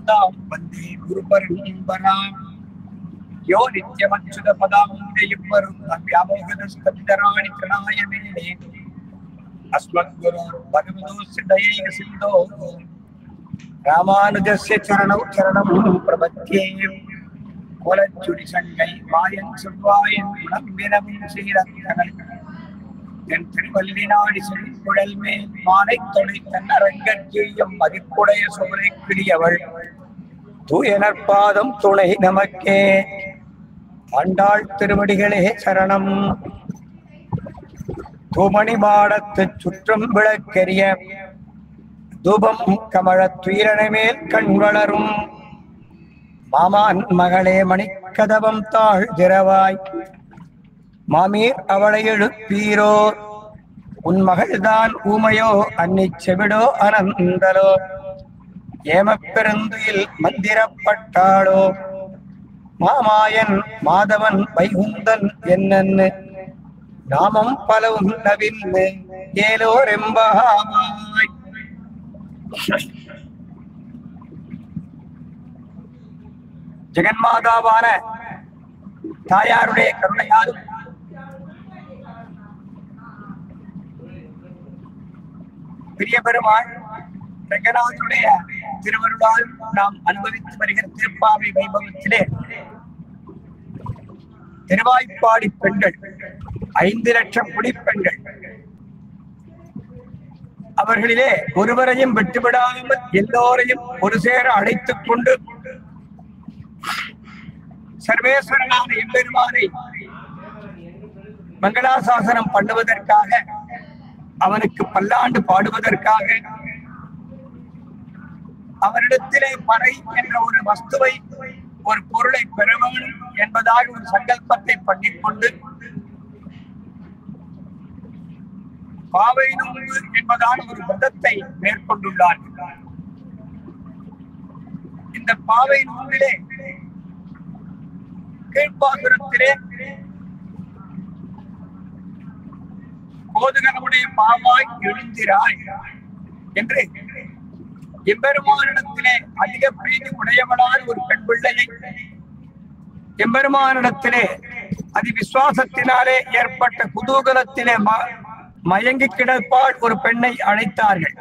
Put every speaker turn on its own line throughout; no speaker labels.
பதாம் வந்தே குருபரம்பராம் யோ நித்யமச்சுத பதாம் தெய்வரும் அவ்யாமோகதஸ்தராணி பிரணாயமேனே அஸ்மத்குரு பகவதோஸ்ய தயைக சிந்தோ ராமானுஜஸ்ய சரணௌ சரணம் பிரபத்யே கோலச்சுடி சங்கை மாயன் செவ்வாயன் உடம்பினமும் சீரத்தகள் என் திருவல்லினாடி செழிப்புழல் மேல் மாலை தொலை தன்னரங்கற்கியம் மதிப்புடைய சோலை கிளியவள் தூயனற்பாதம் துணை நமக்கே. ஆண்டாள் திருவடிகளே சரணம். தூமணி மாடத்து சுற்றும் விளக்கெரிய தூபம் கமழ துயிரணை மேல் கண் வளரும் மாமான் மகளே மணிக்கதவம் தாழ் திரவாய் மாமீர் அவளை எழுப்பீரோ உன் மகள்தான் ஊமையோ அன்னி செவிடோ அனந்தலோ ஏமப்பெருந்துயில் மந்திரப்பட்டாளோ மாமாயன் மாதவன் வைகுந்தன் என்னன்னு நாமம் பலவும் நவின்னு ஏலோர் எம்பாவாய். ஜெகன்மாதாவான தாயாருடைய கருணையாலும் பெரிய பெருமாள் ரங்கநாதனுடைய திருவருளால் நாம் அனுபவித்து வருகிற திருப்பாவை வைபவத்திலே திருவாய்ப்பாடி பெண்கள் 5 லட்சம் குடிப்பெண்கள் அவர்களிலே ஒருவரையும் விட்டுவிடாமல் எல்லோரையும் ஒரு சேர அழைத்துக் கொண்டு சர்வேஸ்வரனான எம்பெருமானை மங்களாசாசனம் பண்ணுவதற்காக அவனுக்கு பல்லாண்டு பாடுவதற்காக அவரிடத்திலே பறை என்ற ஒரு வஸ்துவை ஒரு பொருளை பெற வேண்டும் என்பதாக ஒரு சங்கல்பத்தை பண்ணிக்கொண்டு பாவை நோன்பு என்பதான ஒரு விரதத்தை மேற்கொண்டுள்ளார்கள். இந்த பாவை நோன்பிலே கீழ்ப்பாசுரத்திலே கோதுகனுடைய பாவாய் எழுந்திராய் என்று எம்பெருமானிடத்திலே அதிக பிரீதி உடையவளான ஒரு பெண் பிள்ளையை எம்பெருமானிடத்திலே அதி விசுவாசத்தினாலே ஏற்பட்ட குதூகலத்திலே மயங்கி கிடப்பால் ஒரு பெண்ணை அழைத்தார்கள்.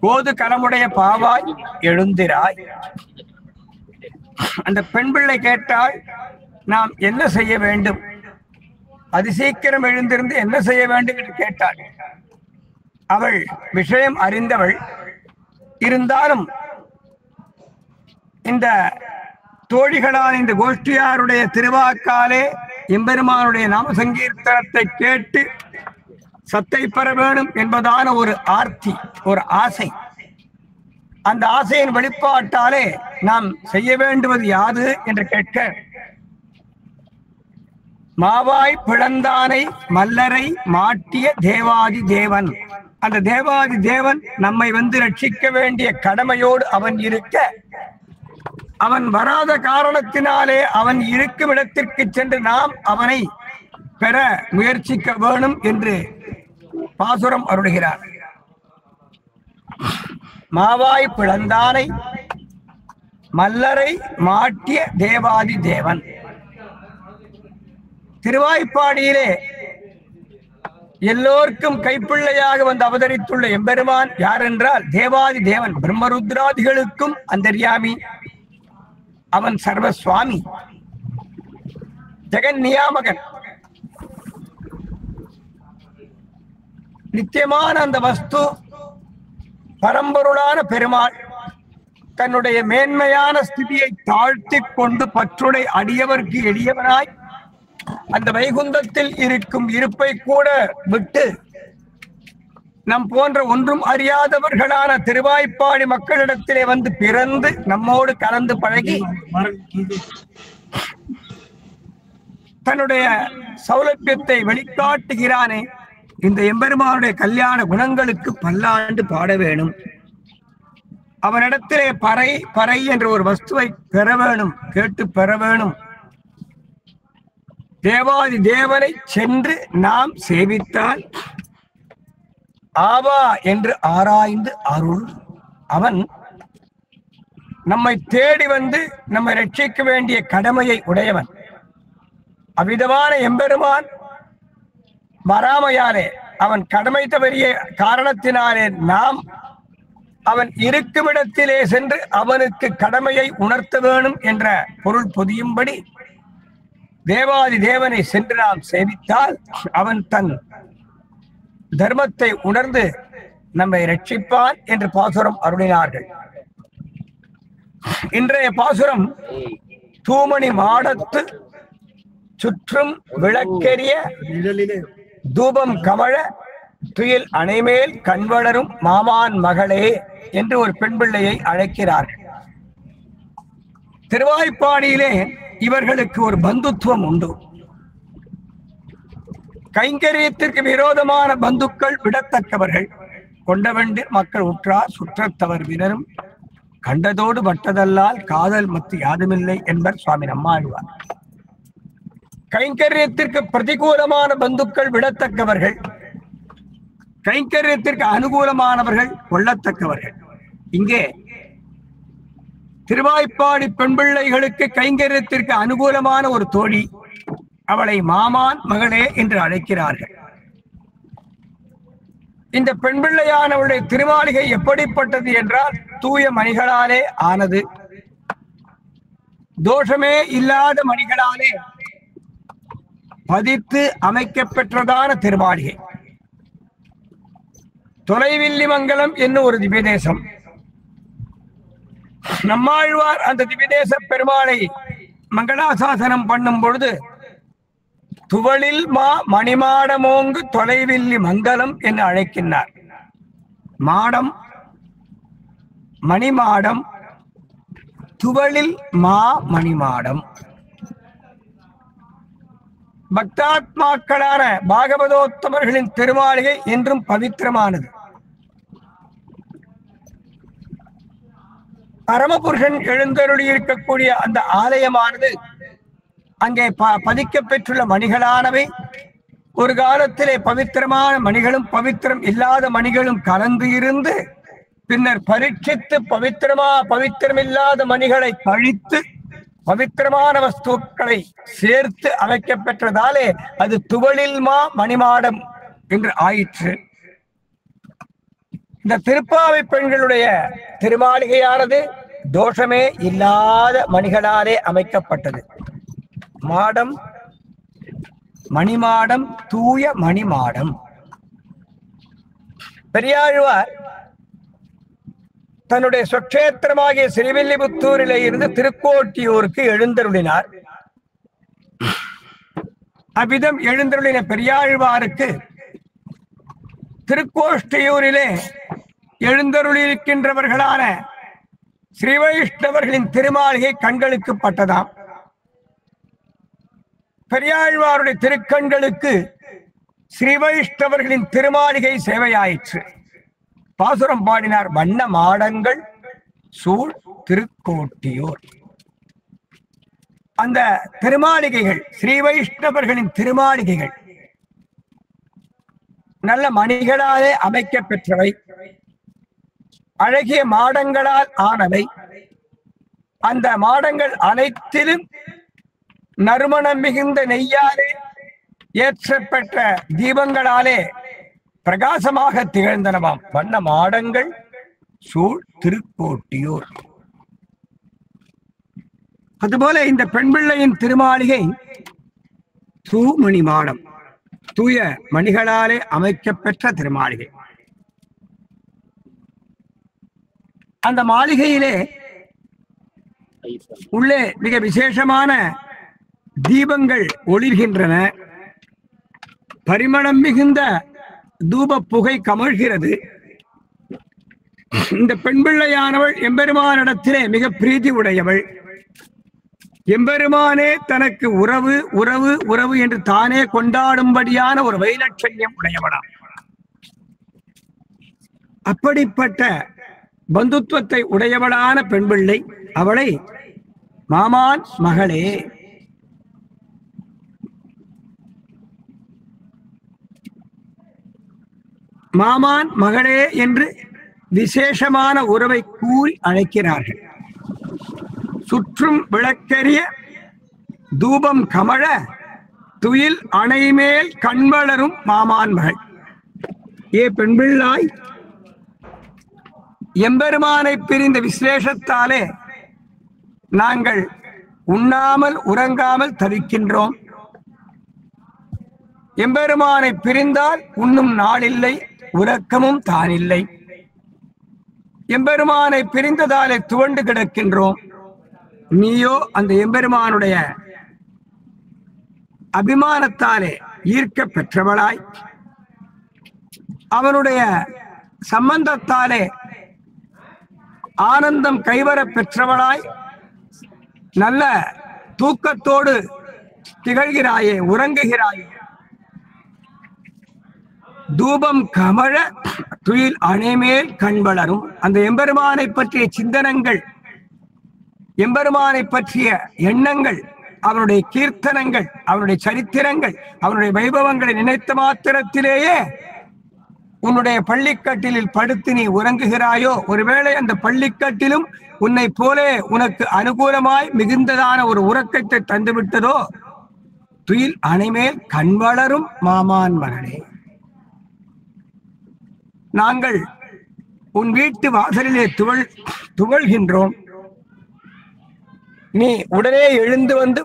கோது கலமுடைய பாவாய் எழுந்திராய். அந்த பெண் பிள்ளை கேட்டால் நாம் என்ன செய்ய வேண்டும், அதி சீக்கிரம் எழுந்திருந்து என்ன செய்ய வேண்டும் என்று கேட்டாள். அவள் விஷயம் அறிந்தவள். இருந்தாலும் இந்த தோழிகளான இந்த கோஷ்டியாருடைய திருவாக்காலே எம்பெருமானுடைய நாம சங்கீர்த்தனத்தை கேட்டு சத்தை பெற வேண்டும் என்பதான ஒரு ஆர்த்தி, ஒரு ஆசை. அந்த ஆசையின் வெளிப்பாட்டாலே நாம் செய்ய வேண்டுவது யாது என்று கேட்க, மாவாய் பிளந்தானை மல்லரை மாட்டிய தேவாதி தேவன், அந்த தேவாதி தேவன் நம்மை ரட்சிக்க வேண்டிய கடமையோடு அவன் இருக்க, அவன் வராத காரணத்தினாலே அவன் இருக்கும் இடத்திற்கு சென்று நாம் அவனை பெற முயற்சிக்க வேணும் என்று பாசுரம் அருளுகிறார். மாவாய் பிளந்தானை மல்லரை மாட்டிய தேவாதி தேவன். திருவாய்ப்பாடியிலே எல்லோருக்கும் கைப்பிள்ளையாக வந்து அவதரித்துள்ள எம்பெருமான் யார் என்றால் தேவாதி தேவன், பிரம்மருத்ராதிகளுக்கும் அந்தர்யாமி. அவன் சர்வசுவாமி, ஜெகன் நியாமகன். நித்தியமான அந்த வஸ்து பரம்பொருளான பெருமாள் தன்னுடைய மேன்மையான ஸ்திதியை தாழ்த்தி கொண்டு பற்றுடை அடியவர்க்கு எளியவனாய் அந்த வைகுந்தத்தில் இருக்கும் இருப்பை கூட விட்டு நம் போன்ற ஒன்றும் அறியாதவர்களான திருவாய்ப்பாடி மக்களிடத்திலே வந்து பிறந்து நம்மோடு கலந்து பழகி தன்னுடைய சௌலபியத்தை வெளிக்காட்டுகிறானே. இந்த எம்பெருமானுடைய கல்யாண குணங்களுக்கு பல்லாண்டு பாட வேணும். அவனிடத்திலே பறை பறை என்ற ஒரு வஸ்துவை பெற வேணும், கேட்டு பெற வேணும். தேவாதி தேவனை சென்று நாம் சேவித்தால் ஆவா என்று ஆராய்ந்து அருள். அவன் நம்மை தேடி வந்து நம்மை ரட்சிக்க வேண்டிய கடமையை உடையவன். அவ்விதமான எம்பெருமான் வராமையாலே, அவன் கடமை தவறிய காரணத்தினாலே நாம் அவன் இருக்குமிடத்திலே சென்று அவனுக்கு கடமையை உணர்த்த வேணும் என்ற பொருள் பொதியும்படி தேவாதி தேவனை சென்று நாம் சேவித்தால் அவன் தன் தர்மத்தை உணர்ந்து நம்மை ரட்சிப்பான் என்று பாசுரம் அருளினார்கள். இன்றைய பாசுரம் தூமணி மாடத்து சுற்றும் விளக்கெரிய தூபம் கமழ துயில் அணைமேல் கண்வளரும் மாமான் மகளே என்று ஒரு பெண் பிள்ளையை அழைக்கிறார்கள். திருவாய்ப்பாடியிலே இவர்களுக்கு ஒரு பந்துத்துவம் உண்டு. கைங்கரியத்திற்கு விரோதமான பந்துக்கள் விடத்தக்கவர்கள். கொண்டவெண்டிர் மக்கள் உற்றார் சுற்றத்தவர் வீரரும் கண்டதோடு பட்டதல்லால் காதல் மத்து யாதுமில்லை என்பர் சுவாமி நம்மாழ்வார். கைங்கரியத்திற்கு பிரதிகூலமான பந்துக்கள் விடத்தக்கவர்கள், கைங்கரியத்திற்கு அனுகூலமானவர்கள் கொள்ளத்தக்கவர்கள். இங்கே திருவாய்ப்பாடி பெண் பிள்ளைகளுக்கு கைங்கரியத்திற்கு அனுகூலமான ஒரு தோழி, அவளை மாமான் மகளே என்று அழைக்கிறார்கள். இந்த பெண் பிள்ளையானவளுடைய திருமாளிகை எப்படிப்பட்டது என்றால் தூய மணிகளாலே ஆனது, தோஷமே இல்லாத மணிகளாலே பதித்து அமைக்கப்பெற்றதான திருமாளிகை. தொலைவில்லிமங்கலம் என்னும் ஒரு திவ்யதேசம். நம்மாழ்வார் அந்த திவ்யதேச பெருமாளை மங்களாசாசனம் பண்ணும் பொழுது துவளில் மா மணிமாடமோங்கு தொலைவில்லி மங்கலம் என்று அழைக்கின்றார். மாடம், மணிமாடம், துவளில் மா மணிமாடம். பக்தாத்மாக்களான பாகவதோத்தமர்களின் திருமாளிகை என்றும் பவித்திரமானது. பரமபுருஷன் எழுந்தருளி இருக்கக்கூடிய அந்த ஆலயமானது அங்கே பதிக்க பெற்றுள்ள மணிகளானவை ஒரு காலத்திலே பவித்திரமான மணிகளும் பவித்திரம் இல்லாத மணிகளும் கலந்து இருந்து பின்னர் பரீட்சித்து பவித்திரமில்லாத மணிகளை கழித்து பவித்திரமான வஸ்துக்களை சேர்த்து அமைக்கப்பெற்றதாலே அது துவளில் மா மணிமாடம் என்று ஆயிற்று. இந்த திருப்பாவை பெண்களுடைய திருமாளிகையானது தோஷமே இல்லாத மணிகளாலே அமைக்கப்பட்டது. மாடம், மணிமாடம், தூய மணிமாடம். பெரியாழ்வார் தன்னுடைய சொற்சேத்திரமாகிய ஸ்ரீவில்லிபுத்தூரிலே இருந்து திருக்கோட்டியூருக்கு எழுந்தருளினார். அவ்விதம் எழுந்தருளின பெரியாழ்வாருக்கு திருக்கோஷ்டியூரிலே எழுந்தருளியிருக்கின்றவர்களான ஸ்ரீ வைஷ்ணவர்களின் திருமாளிகை கண்களுக்கு பட்டதாம். பெரியாழ்வாருடைய திருக்கண்களுக்கு ஸ்ரீ வைஷ்ணவர்களின் திருமாளிகை சேவையாயிற்று. பாசுரம் பாடினார். வண்ண மாடங்கள் சூழ் திருக்கோட்டியூர். அந்த திருமாளிகைகள் ஸ்ரீ வைஷ்ணவர்களின் திருமாளிகைகள் நல்ல மணிகளாலே அமைக்க பெற்றவை, அழகிய மாடங்களால் ஆனவை. அந்த மாடங்கள் அனைத்திலும் நறுமணம் மிகுந்த நெய்யாலே ஏற்றப்பட்ட தீபங்களாலே பிரகாசமாக திகழ்ந்தனவாம். வண்ண மாடங்கள் சூழ் திருக்கோட்டியூர். அதுபோல இந்த பெண் பிள்ளையின் திருமாளிகை தூமணி மாடம், தூய மணிகளாலே அமைக்கப்பெற்ற திருமாளிகை. அந்த மாளிகையிலே உள்ளே மிக விசேஷமான தீபங்கள் ஒளிர்கின்றன. பரிமளம் மிகுந்த தூப புகை கமழ்கிறது. இந்த பெண் பிள்ளையானவள் எம்பெருமானிடத்திலே மிக பிரீதி உடையவள். எம்பெருமானே தனக்கு உறவு உறவு உறவு என்று தானே கொண்டாடும்படியான ஒரு வைலட்சண்யம் உடையவளாம். அப்படிப்பட்ட பந்துத்துவத்தை உடையவளான பெண் பிள்ளை, அவளை மாமான் மகளே, மாமான் மகளே என்று விசேஷமான உறவை கூறி அழைக்கிறார்கள். சுற்றும் விளக்கெரிய தூபம் கமழ துயில் அணைமேல் கண்வளரும் மாமான் மகள். ஏ பெண்பிள்ளாய், எம்பெருமானை பிரிந்த விசேஷத்தாலே நாங்கள் உண்ணாமல் உறங்காமல் தவிக்கின்றோம். எம்பெருமானை பிரிந்தால் உண்ணும் நாளில்லை, உறக்கமும் தானில்லை. எம்பெருமானை பிரிந்ததாலே துவண்டு கிடக்கின்றோம். நீயோ அந்த எம்பெருமானுடைய அபிமானத்தாலே ஈர்க்க பெற்றவளாய், அவனுடைய சம்பந்தத்தாலே ஆனந்தம் கைவர பெற்றவளாய், நல்ல தூக்கத்தோடு திகழ்கிறாயே, உறங்குகிறாயே. தூபம் கமழ துயில் அணைமேல் கண் வளரும். அந்த எம்பெருமானை பற்றிய சிந்தனங்கள், எம்பெருமானை பற்றிய எண்ணங்கள், அவனுடைய கீர்த்தனங்கள், அவனுடைய சரித்திரங்கள், அவனுடைய வைபவங்களை நினைத்த மாத்திரத்திலேயே உன்னுடைய பள்ளிக்கட்டிலில் படுத்து நீ உறங்குகிறாயோ, ஒருவேளை அந்த பள்ளிக்கட்டிலும் உன்னை போலே உனக்கு அனுகூலமாய் மிகுந்ததான ஒரு உறக்கத்தை தந்துவிட்டதோ, துயில் அணைமேல் கண் வளரும் மாமான் மகனே. நாங்கள் உன் வீட்டு வாசலிலே துவழ்கின்றோம். நீ உடனே எழுந்து வந்து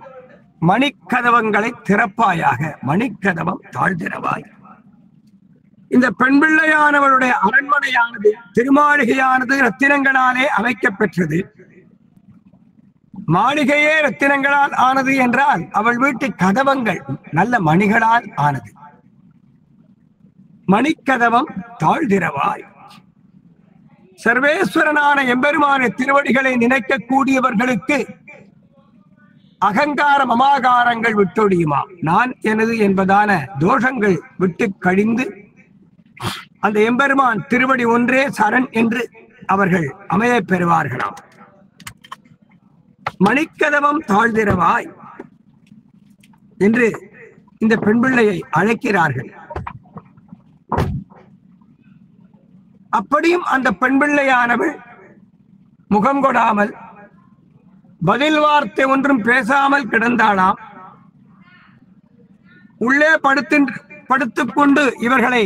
மணிக்கதவங்களை திறப்பாயாக. மணிக்கதவம் தாழ்திரவாய். இந்த பெண் பிள்ளையானவளுடைய அரண்மனையானது, திருமாளிகையானது ரத்தினங்களாலே அமைக்கப் பெற்றது. மாளிகையே ரத்தினங்களால் ஆனது என்றால் அவள் வீட்டு கதவங்கள் நல்ல மணிகளால் ஆனது. மணிக்கதவம் தாழ்திரவாய். சர்வேஸ்வரனான எம்பெருமான திருவடிகளை நினைக்கக்கூடியவர்களுக்கு அகங்கார மமாகாரங்கள் விட்டொடியுமா? நான் எனது என்பதான தோஷங்கள் விட்டு கழிந்து அந்த எம்பெருமான் திருவடி ஒன்றே சரண் என்று அவர்கள் அமைய பெறுவார்களாம். மணிக்கதவம் தாழ்திரவாய் என்று இந்த பெண் பிள்ளையை அழைக்கிறார்கள். அப்படியும் அந்த பெண் பிள்ளையானவள் முகம் கொடாமல் பதில் வார்த்தை ஒன்றும் பேசாமல் கிடந்தாளாம். உள்ளே படுத்துக்கொண்டு இவர்களை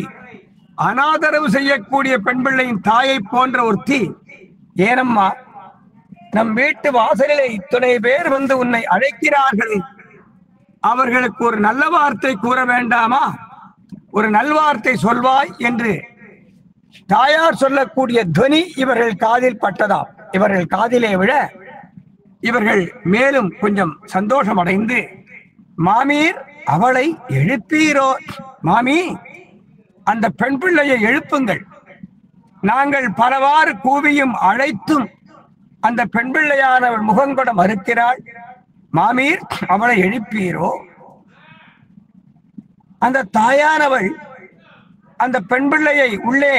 அனாதரவு செய்யக்கூடிய பெண் பிள்ளையின் தாயை போன்ற ஒருத்தி, ஏனம்மா நம் வீட்டு வாசலிலே இத்தனை பேர் வந்து உன்னை அழைக்கிறார்கள், அவர்களுக்கு ஒரு நல்ல வார்த்தை கூற வேண்டாமா? ஒரு நல்வார்த்தை சொல்வாய் என்று தாயார் சொல்லக்கூடிய துவனி இவர்கள் காதில் பட்டதாம். இவர்கள் காதிலே விழ இவர்கள் மேலும் கொஞ்சம் சந்தோஷம் அடைந்து, மாமீர் அவளை எழுப்பீரோ? மாமி, அந்த பெண் பிள்ளையை எழுப்புங்கள். நாங்கள் பலவாறு கூவியும் அழைத்தும் அந்த பெண் பிள்ளையானவள் முகங்கொட மறுக்கிறாள். மாமீர் அவளை எழுப்பீரோ? அந்த தாயானவள் அந்த பெண் பிள்ளையை உள்ளே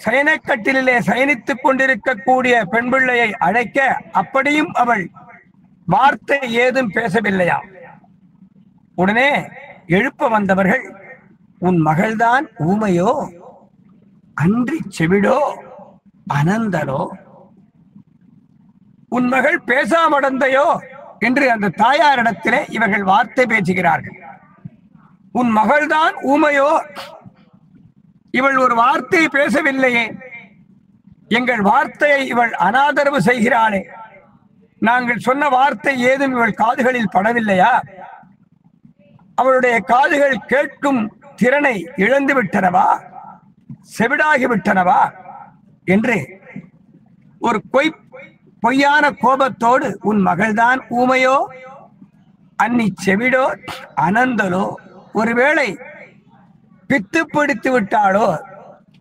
சயனக்கட்டிலே சயனித்துக் கொண்டிருக்கக்கூடிய பெண் பிள்ளையை அழைக்க, அப்படியும் அவள் வார்த்தை ஏதும் பேசவில்லையா? உடனே எழுப்ப வந்தவர்கள், உன் மகள்தான் ஊமையோ, அன்றி செவிடோ, அனந்தலோ? உன் மகள் பேசாமடந்தையோ என்று அந்த தாயாரிடத்திலே இவர்கள் வார்த்தை பேசுகிறார்கள். உன் மகள்தான் ஊமையோ, இவள் ஒரு வார்த்தை பேசவில்லையே, எங்கள் வார்த்தையை இவள் அனாதரவு செய்கிறாளே, நாங்கள் சொன்ன வார்த்தை ஏதும் இவள் காதுகளில் படவில்லையா? அவளுடைய காதுகள் கேட்கும் திறனை இழந்து விட்டனவா, செவிடாகி விட்டனவா என்று ஒரு பொய்யான கோபத்தோடு, உன் மகள்தான் ஊமையோ, அன்னி செவிடோ, அனந்தலோ, ஒருவேளை பித்து பிடித்து விட்டாளோ,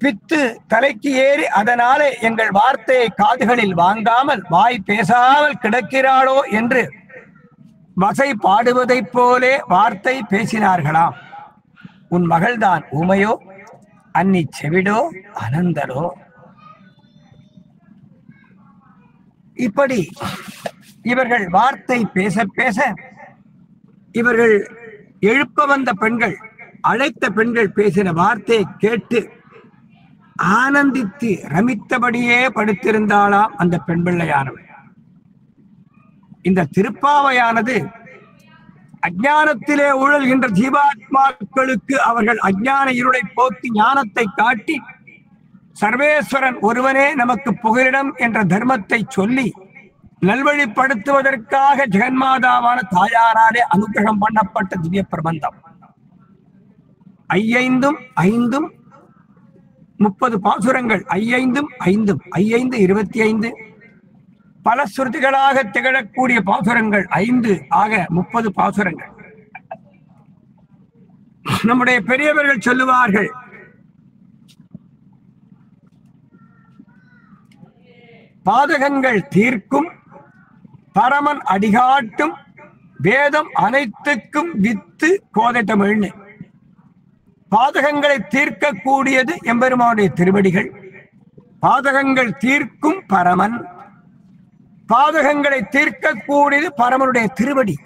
பித்து தலைக்கு ஏறி அதனாலே எங்கள் வார்த்தையை காதுகளில் வாங்காமல் வாய் பேசாமல் கிடக்கிறாளோ என்று வசை பாடுவதைப் போலே வார்த்தை பேசினார்களாம். உன் மகள்தான் ஊமையோ, அன்னி செவிடோ, அனந்தலோ. இப்படி இவர்கள் வார்த்தை பேச பேச இவர்கள் எழுப்ப வந்த பெண்கள், அழைத்த பெண்கள் பேசின வார்த்தையை கேட்டு ஆனந்தித்து ரமித்தபடியே படுத்திருந்தாளாம் அந்த பெண் பிள்ளையானவள். இந்த திருப்பாவையானது அஞ்ஞானத்திலே உழல்கின்ற ஜீவாத்மாக்களுக்கு அவர்கள் அஞ்ஞான இருளை போக்கி ஞானத்தை காட்டி சர்வேஸ்வரன் ஒருவனே நமக்கு புகலிடம் என்ற தர்மத்தை சொல்லி நல்வழிப்படுத்துவதற்காக ஜெகன்மாதாவான தாயாராலே அனுகிரகம் பண்ணப்பட்ட திவ்ய பிரபந்தம். 5 30 பாசுரங்கள். 5 25 பல சுருதிகளாக திகழக்கூடிய பாசுரங்கள் 5 ஆக 30 பாசுரங்கள். நம்முடைய பெரியவர்கள் சொல்லுவார்கள், பாதகங்கள் தீர்க்கும் பரமன் அடிகாட்டும் வேதம் அனைத்துக்கும் வித்து கோதை தமிழ்னு. பாதகங்களை தீர்க்கக்கூடியது எம்பெருமானுடைய திருவடிகள். பாதகங்கள் தீர்க்கும் பரமன், பாதகங்களை தீர்க்கக்கூடியது பரமனுடைய திருவடி.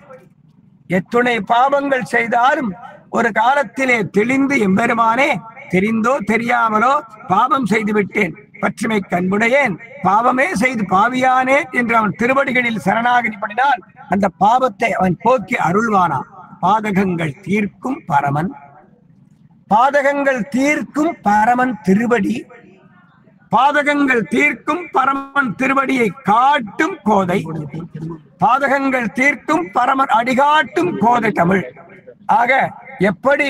எத்துணை பாவங்கள் செய்தாலும் ஒரு காலத்திலே தெளிந்து எம்பெருமானே, தெரிந்தோ தெரியாமலோ பாவம் செய்து விட்டேன், பற்றுமை கண்புடையேன், பாவமே செய்து பாவியானே என்று அவன் திருவடிகளில் சரணாகதி பண்ணினால் அந்த பாவத்தை அவன் போக்கி அருள்வானா. பாதகங்கள் தீர்க்கும் பரமன், பாதகங்கள் தீர்க்கும் பரமன் திருவடி, பாதகங்கள் தீர்க்கும் பரமன் திருவடியை காட்டும் கோதை, பாதகங்கள் தீர்க்கும் பரமன் அடிகாட்டும் கோதை தமிழ். ஆக எப்படி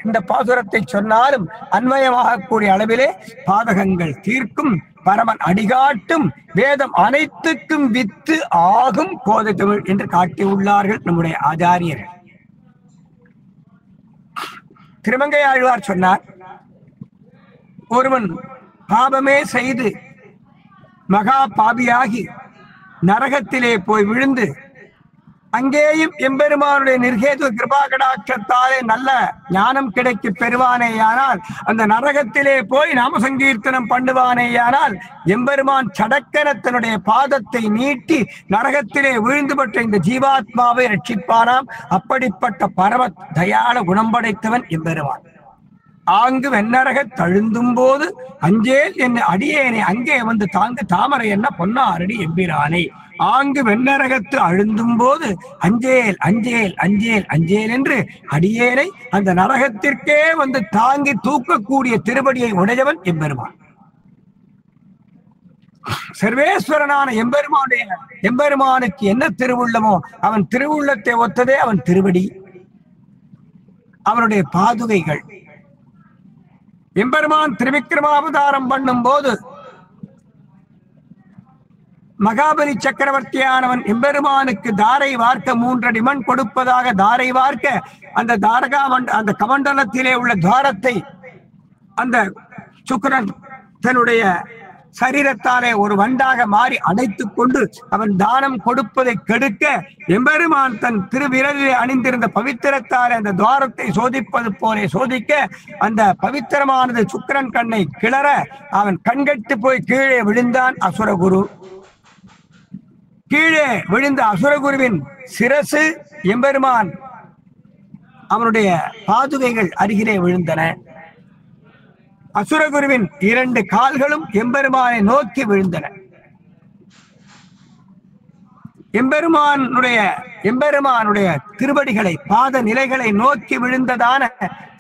இந்த பாசுரத்தை சொன்னாலும் அன்வயமாகக்கூடிய அளவிலே பாதகங்கள் தீர்க்கும் பரமன் அடிகாட்டும் வேதம் அனைத்துக்கும் வித்து ஆகும் கோதை தமிழ் என்று காட்டியுள்ளார்கள் நம்முடைய ஆச்சாரியர்கள். திருமங்கை ஆழ்வார் சொன்னார், ஒருவன் பாபமே செய்து மகா பாபியாகி நரகத்திலே போய் விழுந்து அங்கேயும் எம்பெருமானுடைய நிர்ஹேது கிருபாகடாட்சத்தாலே நல்ல ஞானம் கிடைக்க பெறுவானேயானால், அந்த நரகத்திலே போய் நாம சங்கீர்த்தனம் பண்ணுவானேயானால் எம்பெருமான் சடக்கன தன்னுடைய பாதத்தை நீட்டி நரகத்திலே விழுந்துபட்ட இந்த ஜீவாத்மாவை ரட்சிப்பானாம். அப்படிப்பட்ட பரம தயாள குணம் படைத்தவன் எம்பெருமான். ஆங்கு வெண்ணரக தழுந்தும் போது அஞ்சேல் என்ன அடியேனை அங்கே வந்து தாங்கு தாமரை என்ன பொன்னாரடி எம்பிரானே. ஆங்கு வெண்ணரகத்து அழுந்தும் போது அஞ்சேல் அஞ்சேல் அஞ்சேல் அஞ்சேல் என்று அடியேனை அந்த நரகத்திற்கே வந்து தாங்கி தூக்கக்கூடிய திருவடியை உடையவன் எம்பெருமான். சர்வேஸ்வரனான எம்பெருமானுக்கு என்ன திருவுள்ளமோ அவன் திருவுள்ளத்தை ஒத்ததே அவன் திருவடி, அவனுடைய பாதுகைகள். எம்பெருமான் திருவிக்கிரமாவதாரம் பண்ணும் போது மகாபலி சக்கரவர்த்தியானவன் எம்பெருமானுக்கு தாரை வார்க்க 3 அடி மண் கொடுப்பதாக தாரை வார்க்க அந்த அந்த கமண்டலத்திலே உள்ள துவாரத்தை அந்த சுக்கிரன் தன்னுடைய சரீரத்தாலே ஒரு வண்டாக மாறி அடைத்துக் கொண்டு அவன் தானம் கொடுப்பதை கெடுக்க எம்பெருமான் தன் திருவிரலிலே அணிந்திருந்த பவித்திரத்தாலே அந்த துவாரத்தை சோதிப்பது போலே சோதிக்க அந்த பவித்திரமானது சுக்கிரன் கண்ணை கிளற அவன் கண்கட்டு போய் கீழே விழுந்தான் அசுரகுரு. கீழே விழுந்த அசுரகுருவின் சிரசு எம்பெருமான் அவனுடைய பாதுகைகள் அருகிலே விழுந்தன. அசுரகுருவின் 2 கால்களும் எம்பெருமானை நோக்கி விழுந்தன. எம்பெருமானுடைய திருவடிகளை பாத நிலைகளை நோக்கி விழுந்ததான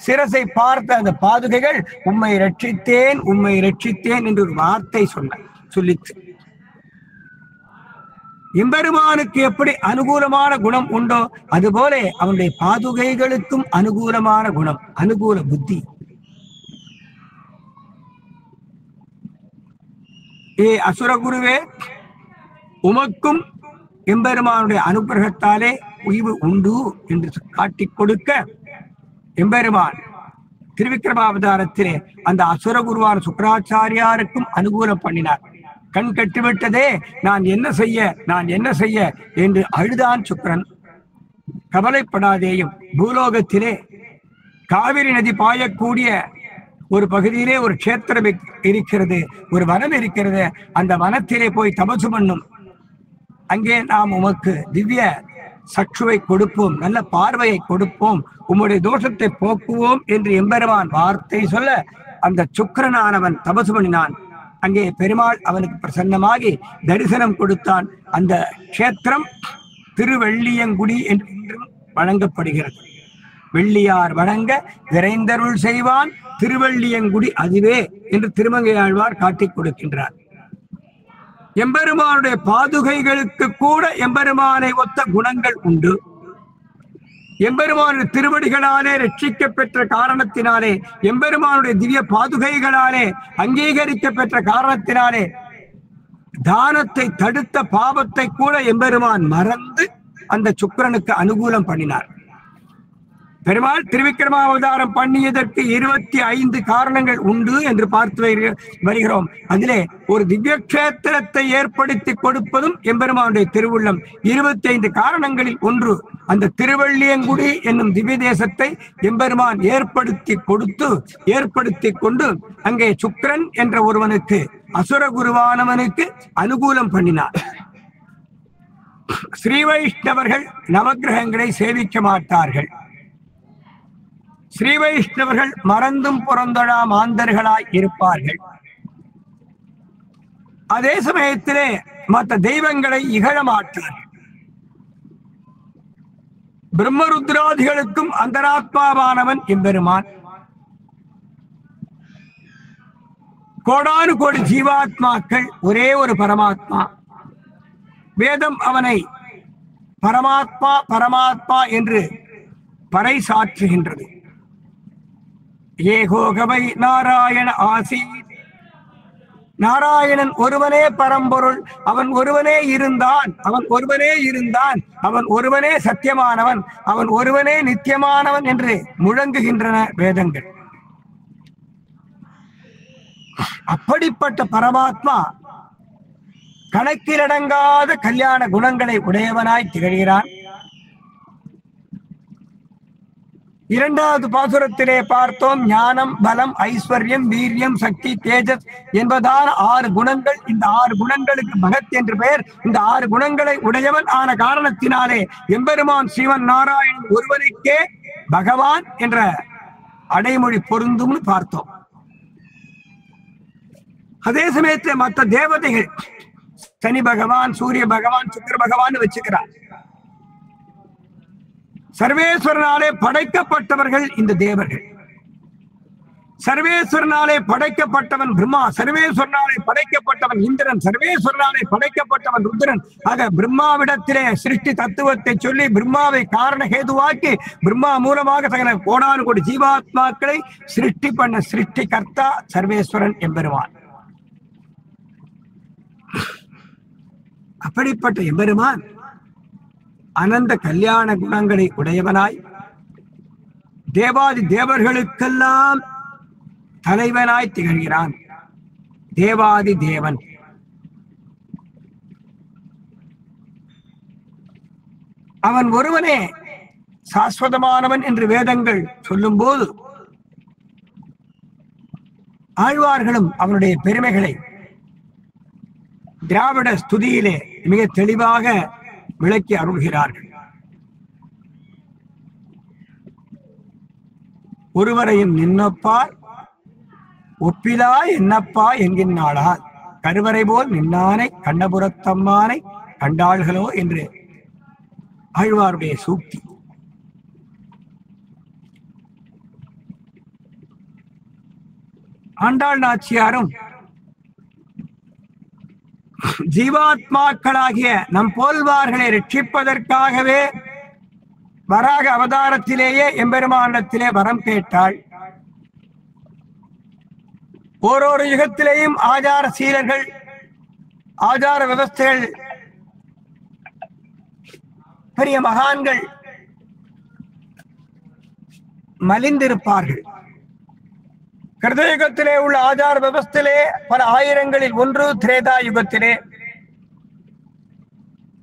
சிரசை பார்த்த அந்த பாதுகைகள் உம்மை ரட்சித்தேன் உம்மை ரட்சித்தேன் என்று ஒரு வார்த்தை சொல்லித்து. எம்பெருமானுக்கு எப்படி அனுகூலமான குணம் உண்டோ அதுபோல அவனுடைய பாதுகைகளுக்கும் அனுகூலமான குணம், அனுகூல புத்தி. ஏ அசுரகுருவே, உமக்கும் எம்பெருமானுடைய அனுகிரகத்தாலே உய்வு உண்டு என்று காட்டிக் கொடுக்க எம்பெருமான் திருவிக்கிரமாவதாரத்திலே அந்த அசுரகுருவான சுக்கராச்சாரியாருக்கும் அனுகூலம் பண்ணினார். கண் கட்டுவிட்டதே, நான் என்ன செய்ய என்று அழுதான் சுக்கிரன். கவலைப்படாதேயும், பூலோகத்திலே காவிரி நதி பாயக்கூடிய ஒரு பகுதியிலே ஒரு க்ஷேத்திரம் இருக்கிறது, ஒரு வனம் இருக்கிறது. அந்த வனத்திலே போய் தபசு பண்ணும். அங்கே நாம் உமக்கு திவ்ய சக்ஷுவை கொடுப்போம், நல்ல பார்வையை கொடுப்போம், உம்முடைய தோஷத்தை போக்குவோம் என்று எம்பெருமான் வார்த்தை சொல்ல அந்த சுக்கிரனானவன் தபசு பண்ணினான். அங்கே பெருமாள் அவனுக்கு பிரசன்னமாகி தரிசனம் கொடுத்தான். அந்த க்ஷேத்திரம் திருவெள்ளியங்குடி என்று இன்றும் வழங்கப்படுகிறது. வெள்ளியார் வணங்க விரைந்தருள் செய்வான் திருவள்ளியங்குடி அதுவே என்று திருமங்கையாழ்வார் காட்டிக் கொடுக்கின்றார். எம்பெருமானுடைய பாதுகைகளுக்கு கூட எம்பெருமானை ஒத்த குணங்கள் உண்டு. எம்பெருமானுடைய திருவடிகளாலே ரட்சிக்க பெற்ற காரணத்தினாலே, எம்பெருமானுடைய திவ்ய பாதுகைகளாலே அங்கீகரிக்க பெற்ற காரணத்தினாலே தானத்தை தடுத்த பாவத்தை கூட எம்பெருமான் மறந்து அந்த சுக்கிரனுக்கு அனுகூலம் பண்ணினார். பெருமாள் திருவிக்கிரமாவதாரம் பண்ணியதற்கு 25 காரணங்கள் உண்டு என்று பார்த்து வருகிறோம். அதிலே ஒரு திவ்ய கஷேத்திரத்தை ஏற்படுத்தி கொடுப்பதும் எம்பெருமானுடைய திருவுள்ளம். 25 காரணங்களில் ஒன்று அந்த திருவள்ளியங்குடி என்னும் திவ்ய தேசத்தை எம்பெருமான் ஏற்படுத்தி கொண்டு அங்கே சுக்கிரன் என்ற ஒருவனுக்கு, அசுர குருவானவனுக்கு அனுகூலம் பண்ணினார். ஸ்ரீ வைஷ்ணவர்கள் நவக்கிரகங்களை சேவிக்க மாட்டார்கள். ஸ்ரீ வைஷ்ணவர்கள் மறந்தும் புறந்தொழா மாந்தர்களாய் இருப்பார்கள். அதே சமயத்திலே மற்ற தெய்வங்களை இகழ மாட்டார்கள். பிரம்மருத்ராதிகளுக்கும் அந்தராத்மாவானவன் எம்பெருமான். கோடானு கோடி ஜீவாத்மாக்கள் ஒரே ஒரு பரமாத்மா. வேதம் அவனை பரமாத்மா பரமாத்மா என்று பறைசாற்றுகின்றது. ஏகோகவை நாராயண ஆசி. நாராயணன் ஒருவனே பரம்பொருள். அவன் ஒருவனே இருந்தான். அவன் ஒருவனே சத்தியமானவன். அவன் ஒருவனே நித்தியமானவன் என்று முழங்குகின்றன வேதங்கள். அப்படிப்பட்ட பரமாத்மா கணக்கிலடங்காத கல்யாண குணங்களை உடையவனாய் திகழ்கிறான். இரண்டாவது பாசுரத்திலே பார்த்தோம், ஞானம், பலம், ஐஸ்வர்யம், வீரியம், சக்தி, தேஜஸ் என்பதான 6 குணங்கள். இந்த 6 குணங்களுக்கு பகத் என்று பெயர். இந்த 6 குணங்களை உடையவன் ஆன காரணத்தினாலே எம்பெருமான் ஸ்ரீமன் நாராயணன் ஒருவனுக்கே பகவான் என்ற அடைமொழி பொருந்தும்னு பார்த்தோம். அதே சமயத்தில் மற்ற தேவதைகள் சனி பகவான், சூரிய பகவான், சுக்கிர பகவான் வச்சுக்கிறார். சர்வேஸ்வரனாலே படைக்கப்பட்டவர்கள் இந்த தேவர்கள். சர்வேஸ்வரனாலே படைக்கப்பட்டவன் பிரம்மா, சர்வேஸ்வரனாலே படைக்கப்பட்டவன் இந்திரன், சர்வேஸ்வரனாலே படைக்கப்பட்டவன் ருத்ரன். ஆக பிரம்மாவிடத்திலே சிருஷ்டி தத்துவத்தை சொல்லி பிரம்மாவை காரண ஹேதுவாக்கி பிரம்மா மூலமாக சகல கோடானு கோடி ஜீவாத்மாக்களை சிருஷ்டி பண்ண சிருஷ்டி கர்த்தா சர்வேஸ்வரன் எம்பெருமான். அப்படிப்பட்ட எம்பெருமான் அனந்த கல்யாண குணங்களை உடையவனாய் தேவாதி தேவர்களுக்கெல்லாம் தலைவனாய் திகழ்கிறான். தேவாதி தேவன். அவன் ஒருவனே சாஸ்வதமானவன் என்று வேதங்கள் சொல்லும் போது ஆழ்வார்களும் அவனுடைய பெருமைகளை திராவிட ஸ்துதியிலே மிக தெளிவாக விளக்கி அருள்கிறார்கள். ஒருவரையும் நின்னப்பார் ஒப்பிலா என்னப்பா என்கின்றாளால் கருவறை போல் நின்னானை கண்ணபுரத்தம்மானை கண்டாள்களோ என்று ஆழ்வாருடைய சூக்தி. ஆண்டாள் நாச்சியாரும் ஜீவாத்மாக்களாகிய நம் போல்வார்களை ரட்சிப்பதற்காகவே வராக அவதாரத்திலேயே எம்பெருமானிடத்திலே வரம் கேட்டாள். ஓரொரு யுகத்திலேயும் ஆச்சார சீலர்கள், ஆச்சார விவஸ்தைகள், பெரிய மகான்கள் மலிந்திருப்பார்கள். கிருதயுகத்திலே உள்ள ஆச்சார விவஸ்திலே பல ஆயிரங்களில் ஒன்று திரேதாயுகத்திலே,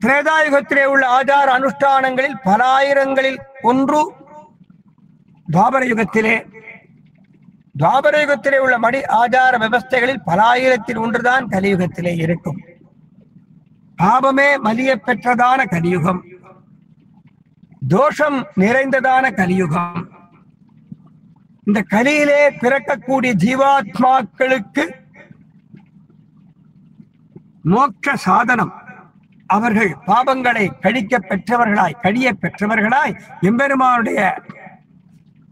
திரேதாயுகத்திலே உள்ள ஆச்சார அனுஷ்டானங்களில் பல ஆயிரங்களில் ஒன்று துவாபர யுகத்திலே, துவாபர யுகத்திலே உள்ள மடி ஆச்சார விவஸ்தைகளில் பல ஆயிரத்தில் ஒன்றுதான் கலியுகத்திலே இருக்கும். பாவமே மலிய பெற்றதான கலியுகம், தோஷம் நிறைந்ததான கலியுகம். இந்த கலியிலே பிறக்கக்கூடிய ஜீவாத்மாக்களுக்கு மோட்ச சாதனம். அவர்கள் பாபங்களை கழிய பெற்றவர்களாய் எம்பெருமானுடைய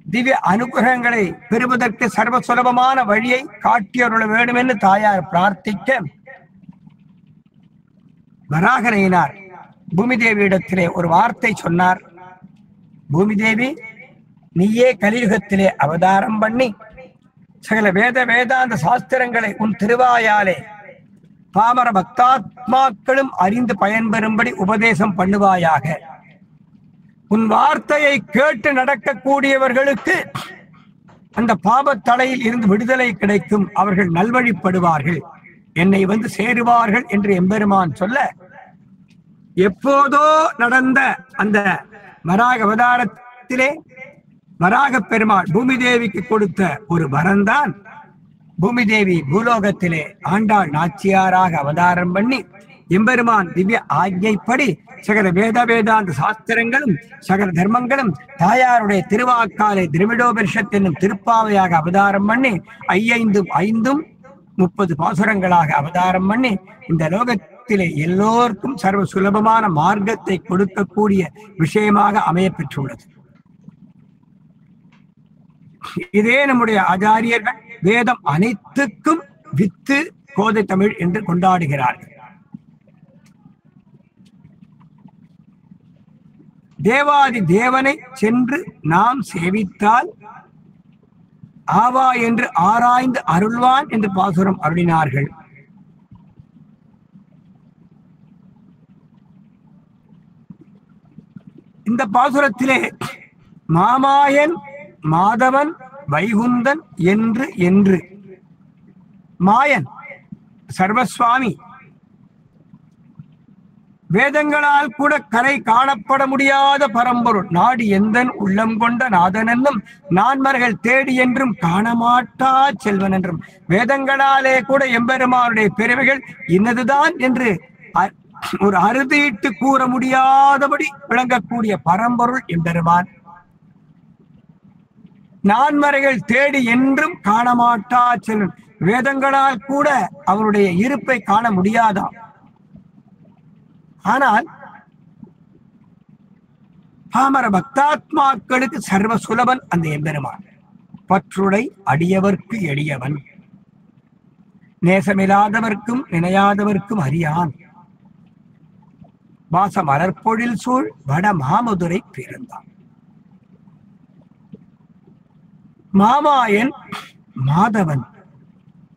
திவ்ய அனுகிரகங்களை பெறுவதற்கு சர்வ சுலபமான வழியை காட்டியருள வேண்டும் என்று தாயார் பிரார்த்திக்க வராகனையினார் பூமி தேவியிடத்திலே ஒரு வார்த்தை சொன்னார். பூமி தேவி, நீயே கலியுகத்திலே அவதாரம் பண்ணி சகல வேதாந்த சாஸ்திரங்களை உன் திருவாயாலே பாமர பக்தாத்மாக்களும் அறிந்து பயன்பெறும்படி உபதேசம் பண்ணுவாயாக. உன் வார்த்தையை கேட்டு நடக்கக்கூடியவர்களுக்கு அந்த பாபத்தலையில் இருந்து விடுதலை கிடைக்கும், அவர்கள் நல்வழிப்படுவார்கள், என்னை வந்து சேருவார்கள் என்று எம்பெருமான் சொல்ல, எப்போதோ நடந்த அந்த வராக அவதாரத்திலே வராக பெருமாள் பூமி தேவிக்கு கொடுத்த ஒரு வரம்தான் பூமி தேவி பூலோகத்திலே ஆண்டாள் நாச்சியாராக அவதாரம் பண்ணி எம்பெருமான் திவ்ய ஆజ్ఞைப்படி சகல வேதாந்த சாஸ்திரங்களும் சகல தர்மங்களும் தாயாருடைய திருவாக்காலை திரவிடோபனிஷத் என்னும் திருப்பாவையாக அவதாரம் பண்ணி 5 பாசுரங்களாக அவதாரம் பண்ணி இந்த லோகத்திலே எல்லோருக்கும் சர்வ சுலபமான மார்க்கத்தை கொடுக்கக்கூடிய விஷயமாக அமைய பெற்றுள்ளது. இதே நம்முடைய ஆச்சாரியர்கள் வேதம் அனைத்துக்கும் வித்து கோதை தமிழ் என்று கொண்டாடுகிறார்கள். தேவாதி தேவனை சென்று நாம் சேவித்தால் ஆவா என்று ஆராய்ந்து அருள்வான் என்று பாசுரம் அருளினார்கள். இந்த பாசுரத்திலே மாமாயன் மாதவன் வைகுந்தன் என்று மாயன் சர்வஸ்வாமி, வேதங்களால் கூட கரை காணப்பட முடியாத பரம்பொருள், நாடு எந்தன் உள்ளம் கொண்ட நாதன் என்னும் நான்மர்கள் தேடி என்றும் காணமாட்டா செல்வன் என்றும் வேதங்களாலே கூட எம்பெருமானுடைய பெருமைகள் இன்னதுதான் என்று ஒரு அறுதிட்டு கூற முடியாதபடி விளங்கக்கூடிய பரம்பொருள் எம்பெருமான். நான்மறைகள் தேடி என்றும் காணமாட்டா செல்வன், வேதங்களால் கூட அவருடைய இருப்பை காண முடியாதாம். ஆனால் பாமர பக்தாத்மாக்களுக்கு சர்வ சுலபன் அந்த எம்பெருமான். பற்றுடை அடியவர்க்கு எளியவன், நேசமில்லாதவர்க்கும் நினையாதவர்க்கும் அறியான், வாச மலர்பொழில் சூழ் வட மாமதுரை பிறந்தான். மாமாயன் மாதவன்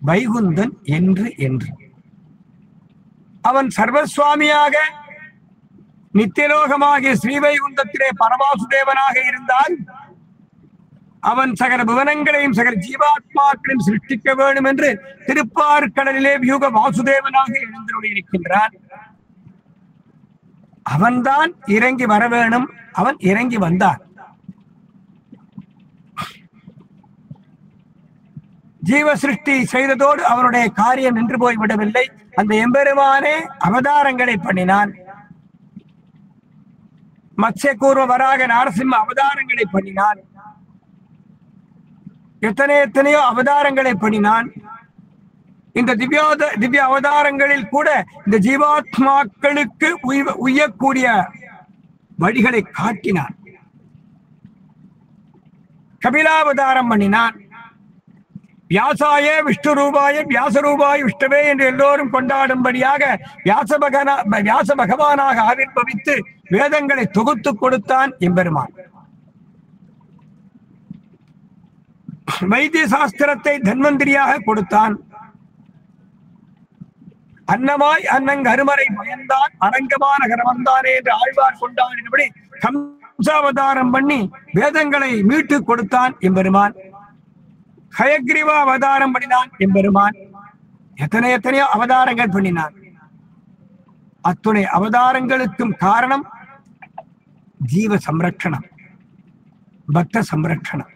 வைகுந்தன் என்று அவன் சர்வசுவாமியாக நித்தியலோகமாகிய ஸ்ரீவைகுந்தத்திலே பரமாசுதேவனாக இருந்தால் அவன் சகல புவனங்களையும் சகல ஜீவாத்மாக்களையும் சிருஷ்டிக்க வேண்டும் என்று திருப்பார்கடலிலே வியூக வாசுதேவனாக எழுந்திருக்கின்றான். அவன்தான் இறங்கி வர வேணும், அவன் இறங்கி வந்தான். ஜீவ சிருஷ்டி செய்ததோடு அவனுடைய காரியம் நின்று போய்விடவில்லை. அந்த எம்பெருமானே அவதாரங்களை பண்ணினான். மத்ஸ்யகூர்ம வராக நாரசிம்ம அவதாரங்களை பண்ணினான். எத்தனையோ அவதாரங்களை பண்ணினான். இந்த திவ்ய அவதாரங்களில் கூட இந்த ஜீவாத்மாக்களுக்கு உய்யக்கூடிய வழிகளை காட்டினான். கபிலாவதாரம் பண்ணினான். வியாசாய விஷ்ணு ரூபாய வியாசரூபாய் விஷ்ணுவே என்று எல்லோரும் கொண்டாடும்படியாக வியாச பகவானாக ஆவிர்பவித்து வேதங்களை தொகுத்து கொடுத்தான் எம்பெருமான். வைத்திய சாஸ்திரத்தை தன்வந்திரியாக கொடுத்தான். அன்னமாய் அன்னங்க அருமறை பயந்தான் அரங்கமான கரவந்தானே என்று ஆழ்வார் கொண்டாடினபடி கம்சாவதாரம் பண்ணி வேதங்களை மீட்டு கொடுத்தான் எம்பெருமான். ஹயக்ரீவா அவதாரம் பண்ணினான் எம்பெருமான். எத்தனையோ அவதாரங்கள் பண்ணினான். அத்துணை அவதாரங்களுக்கும் காரணம் ஜீவ சம்ரட்சணம், பக்த சம்ரட்சணம்.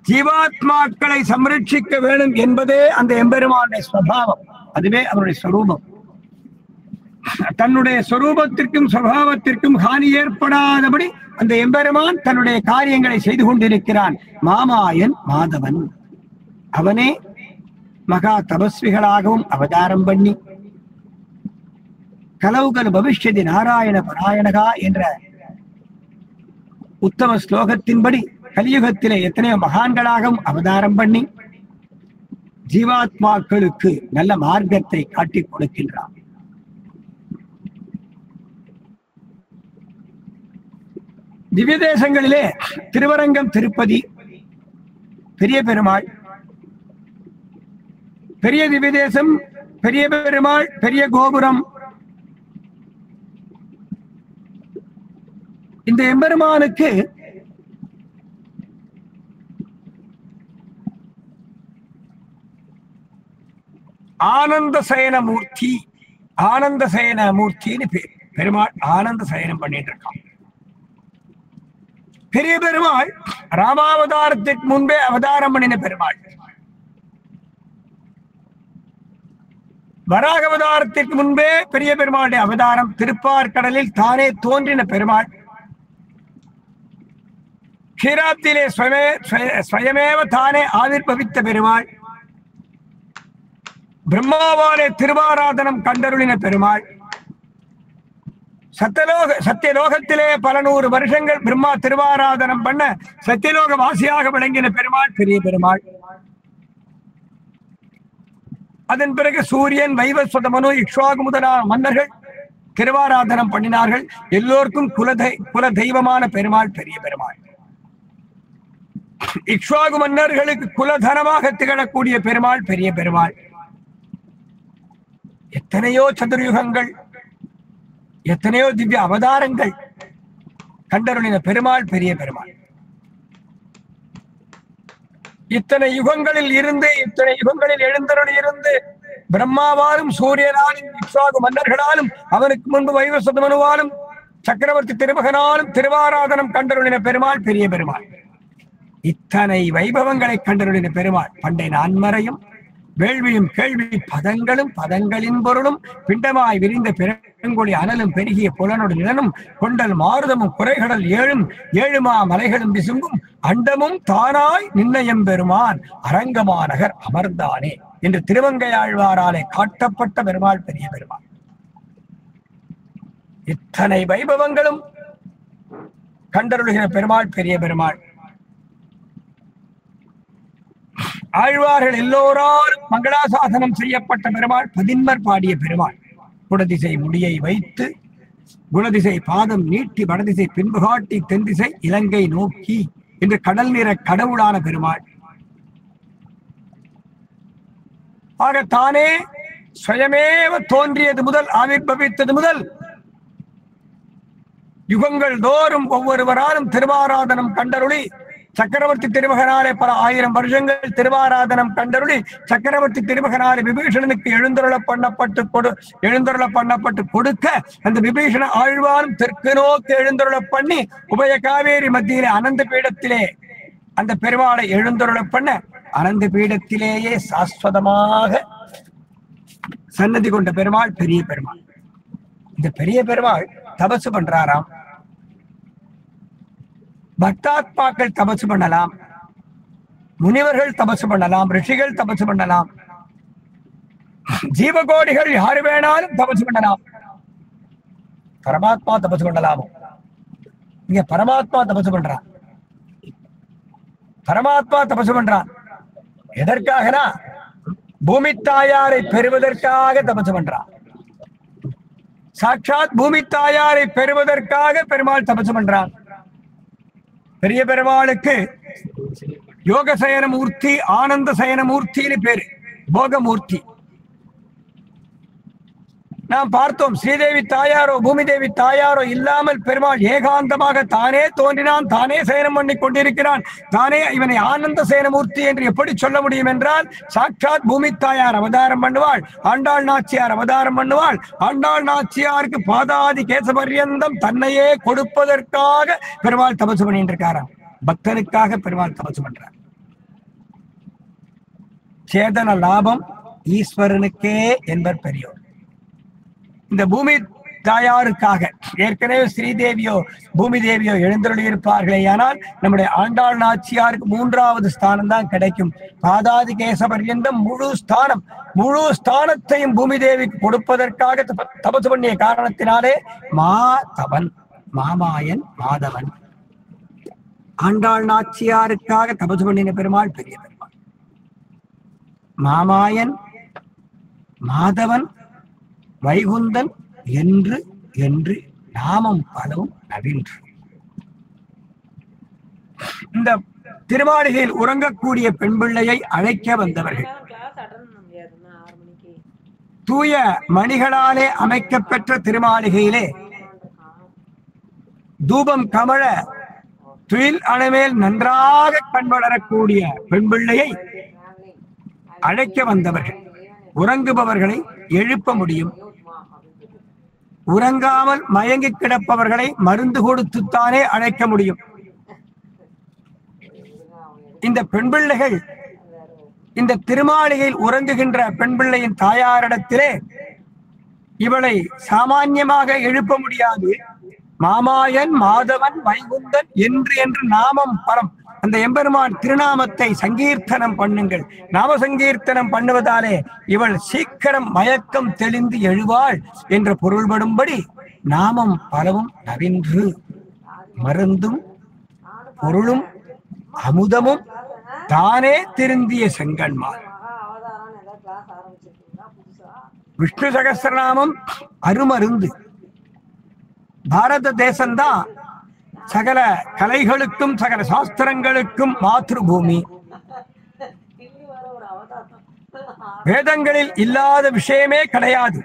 ஜீவாத்மாக்களை சம்ரட்சிக்க வேண்டும் என்பதே அந்த எம்பெருமானுடைய ஸ்வபாவம், அதுவே அவருடைய ஸ்வரூபம். தன்னுடைய ஸ்வரூபத்திற்கும் ஸ்வபாவத்திற்கும் ஹானி ஏற்படாதபடி அந்த எம்பெருமான் தன்னுடைய காரியங்களை செய்து கொண்டிருக்கிறான். மாமாயன் மாதவன், அவனே மகா தபஸ்விகளாகவும் அவதாரம் பண்ணி கலவுகல் பவிஷ்யதி நாராயண பராயணகா என்ற உத்தம ஸ்லோகத்தின்படி கலியுகத்திலே எத்தனையோ மகான்களாகவும் அவதாரம் பண்ணி ஜீவாத்மாக்களுக்கு நல்ல மார்க்கத்தை காட்டிக் கொடுக்கின்றார். திவ்ய தேசங்களிலே திருவரங்கம், திருப்பதி, பெரிய பெருமாள், பெரிய திவ்ய தேசம், பெரிய பெருமாள், பெரிய கோபுரம், இந்த எம்பெருமானுக்கு ஆனந்த சயனமூர்த்தி, ஆனந்த சயனமூர்த்தின்னு பேர். பெருமாள் ஆனந்த சயனம் பண்ணிட்டு இருக்கான். பெரிய பெருமாள் ராமாவதாரத்திற்கு முன்பே அவதாரம் பண்ணின பெருமாள். வராக அவதாரத்திற்கு முன்பே பெரிய பெருமாளுடைய அவதாரம். திருப்பார்கடலில் தானே தோன்றின பெருமாள். க்ஷீராப்தியிலே ஸ்வயமேவ தானே ஆவிர்பவித்த பெருமாள். பிரம்மாவாலே திருவாராதனம் கண்டருளின பெருமாள். சத்தியலோகத்திலே பல நூறு வருஷங்கள் பிரம்மா திருவாராதனம் பண்ண சத்தியலோக வாசியாக விளங்கின பெருமாள் பெரிய பெருமாள். அதன் பிறகு சூரியன், வைவஸ்வதமனு, இக்ஷ்வாகு முதலான மன்னர்கள் திருவாராதனம் பண்ணினார்கள். எல்லோருக்கும் குல தெய்வமான பெருமாள் பெரிய பெருமாள். இக்ஷ்வாகு மன்னர்களுக்கு குலதனமாக திகழக்கூடிய பெருமாள் பெரிய பெருமாள். எத்தனையோ சதுர்யுகங்கள், எத்தனையோ திவ்ய அவதாரங்கள் கண்டருளின பெருமாள் பெரிய பெருமாள். இத்தனை யுகங்களில் இருந்து, இத்தனை யுகங்களில் எழுந்தருளி இருந்து பிரம்மாவாலும் சூரியனாலும் இக்ஷ்வாகு மன்னர்களாலும் அவனுக்கு முன்பு வைவஸ்வதமனுவாலும் சக்கரவர்த்தி திருமகனாலும் திருவாராதனம் கண்டருளின பெருமாள் பெரிய பெருமாள். இத்தனை வைபவங்களை கண்டருளின பெருமாள் பண்டை நான்மறையும் வேள்வியும் கேள்வி பதங்களும் பதங்களின் பொருளும் பிண்டமாய் விரிந்த பெருங்கொழி அனலும் பெருகிய புலனோடு நிலனும் கொண்டல் மாறுதமும் குறைகடல் ஏழும் ஏழுமா மலைகளும் விசும்பும் அண்டமும் தானாய் நிர்ணயம் பெருமான் அரங்கமாநகர் அமர்ந்தானே என்று திருவங்கையாழ்வாராலே காட்டப்பட்ட பெருமாள் பெரிய பெருமாள். இத்தனை வைபவங்களும் கண்டருளுகிற பெருமாள் பெரிய பெருமாள். ஆழ்வார்கள் எல்லோராலும் மங்களாசாசனம் செய்யப்பட்ட பெருமாள், பதின்மர் பாடிய பெருமாள். குடதிசை முடியை வைத்து குணதிசை பாதம் நீட்டி வடதிசை பின்பு காட்டி தென்திசை இலங்கை நோக்கி என்று கடல் நிற கடவுளான பெருமாள். ஆக தானே சுயமேவ தோன்றியது முதல், ஆவிர்பவித்தது முதல் யுகங்கள் தோறும் ஒவ்வொருவராலும் திருவாராதனம் கண்டருளி சக்கரவர்த்தி திருமகனாலே பல ஆயிரம் வருஷங்கள் திருவாராதனம் கண்டருளி சக்கரவர்த்தி திருமகனாலே விபீஷணனுக்கு எழுந்தருள பண்ணப்பட்டு கொடுக்க அந்த விபீஷண ஆழ்வாரும் தெற்கு நோக்கி எழுந்தருள பண்ணி உபய காவேரி மத்தியிலே அனந்த பீடத்திலே அந்த பெருமாளை எழுந்தருள பண்ண அனந்த பீடத்திலேயே சாஸ்வதமாக சன்னதி கொண்ட பெருமாள் பெரிய பெருமாள். இந்த பெரிய பெருமாள் தபசு பண்றாராம். பக்தாத்மாக்கள் தபசு பண்ணலாம், முனிவர்கள் தபசு பண்ணலாம், ரிஷிகள் தபசு பண்ணலாம், ஜீவகோடிகள் யாரு வேணாலும் தபசு பண்ணலாம். பரமாத்மா தபசு பண்ணலாமோ? இங்க பரமாத்மா தபசு பண்றான். பரமாத்மா தபசு பண்றான் எதற்காகனா பூமி தாயாரை பெறுவதற்காக தபசு பண்றான். சாட்சாத் பூமி தாயாரை பெறுவதற்காக பெருமாள் தபசு பண்றான். பெரிய பெருமாளுக்கு யோக சயனமூர்த்தி, ஆனந்த சயனமூர்த்தின்னு பேரு, போகமூர்த்தி. நாம் பார்த்தோம், ஸ்ரீதேவி தாயாரோ பூமி தேவி தாயாரோ இல்லாமல் பெருமாள் ஏகாந்தமாக தானே தோன்றினான், தானே சயனம் பண்ணி கொண்டிருக்கிறான். தானே இவனை ஆனந்த சயனமூர்த்தி என்று எப்படி சொல்ல முடியும் என்றால், சாட்சாத் பூமி தாயார் அவதாரம் பண்ணுவாள், ஆண்டாள் நாச்சியார் அவதாரம் பண்ணுவாள். ஆண்டாள் நாச்சியாருக்கு பாதாதி கேசபர்யந்தம் தன்னையே கொடுப்பதற்காக பெருமாள் தபசு பண்ணிட்டு இருக்காராம். பக்தனுக்காக பெருமாள் தபசு பண்றார். சேதன லாபம் ஈஸ்வரனுக்கே என்பர் பெரியோர். இந்த பூமி தாயாருக்காக ஏற்கனவே ஸ்ரீதேவியோ பூமி தேவியோ எழுந்தருளி இருப்பார்களே, ஆனால் நம்முடைய ஆண்டாள் நாச்சியாருக்கு 3வது ஸ்தானம் தான் கிடைக்கும். பாதாதி கேச பர்யந்தம் முழு ஸ்தானத்தையும் பூமி தேவிக்கு கொடுப்பதற்காக தபசு பண்ணிய காரணத்தினாலே மாதவன், மாமாயன் மாதவன். ஆண்டாள் நாச்சியாருக்காக தபசு பண்ணின பெருமாள் பெரிய பெருமாள். மாமாயன் மாதவன் வைகுந்தன் என்று என்று நாமம் பலவும் நவின்று. இந்த திருமாளிகையில் உறங்கக்கூடிய பெண் பிள்ளையை அழைக்க வந்தவர்கள் தூய மணிகளாலே அமைக்கப்பெற்ற திருமாளிகையிலே தூபம் கமழ துயில் அணமேல் நன்றாக கண் வளரக்கூடிய பெண் பிள்ளையை அழைக்க வந்தவர்கள். உறங்குபவர்களை எழுப்ப முடியும், உறங்காமல் மயங்கி கிடப்பவர்களை மருந்து கொடுத்துத்தானே அழைக்க முடியும். இந்த பெண் பிள்ளைகள் இந்த திருமாளிகையில் உறங்குகின்ற பெண் பிள்ளையின் தாயாரிடத்திலே இவளை சாமான்யமாக எழுப்ப முடியாது. மாமாயன் மாதவன் வைகுந்தன் என்று என்று நாமம் பரம் அந்த எம்பெருமான் திருநாமத்தை சங்கீர்த்தனம் பண்ணுங்கள். நாம சங்கீர்த்தனம் பண்ணுவதாலே இவள் சீக்கிரம் மயக்கம் தெளிந்து எழுவாள் என்ற பொருள்படும்படி நாமம் பலவும் நவின்று மருந்தும் பொருளும் அமுதமும் தானே திருந்திய செங்கன்மாள். விஷ்ணு சகஸ்ரநாமம் அருமருந்து. பாரத தேசம்தான் சகல கலைகளுக்கும் சகல சாஸ்திரங்களுக்கும் மாத்ருபூமி. வேதங்களில் இல்லாத விஷயமே கிடையாது.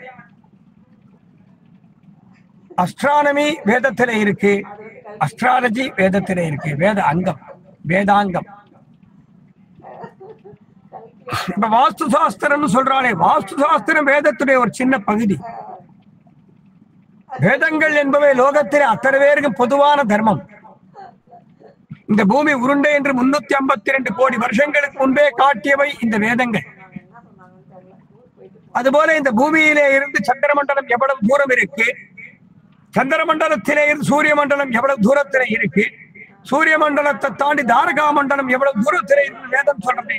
அஸ்ட்ரானமி வேதத்திலே இருக்கு, அஸ்ட்ராலஜி வேதத்திலே இருக்கு, வேத அங்கம் வேதாங்கம். இப்ப வாஸ்து சாஸ்திரம் சொல்றானே, வாஸ்து சாஸ்திரம் வேதத்துடைய ஒரு சின்ன பகுதி. வேதங்கள் என்பவை லோகத்திலே அத்தனை பேருக்கும் பொதுவான தர்மம். இந்த பூமி உருண்டை என்று 352 கோடி வருஷங்களுக்கு முன்பே காட்டியவை இந்த வேதங்கள். அதுபோல இந்த பூமியிலே இருந்து சந்திரமண்டலம் எவ்வளவு தூரம் இருக்கு, சந்திரமண்டலத்திலே இருந்து சூரிய மண்டலம் எவ்வளவு தூரத்திலே இருக்கு, சூரிய மண்டலத்தை தாண்டி தாரகா மண்டலம் எவ்வளவு தூரத்திலே இருக்கு வேதம் சொல்றது.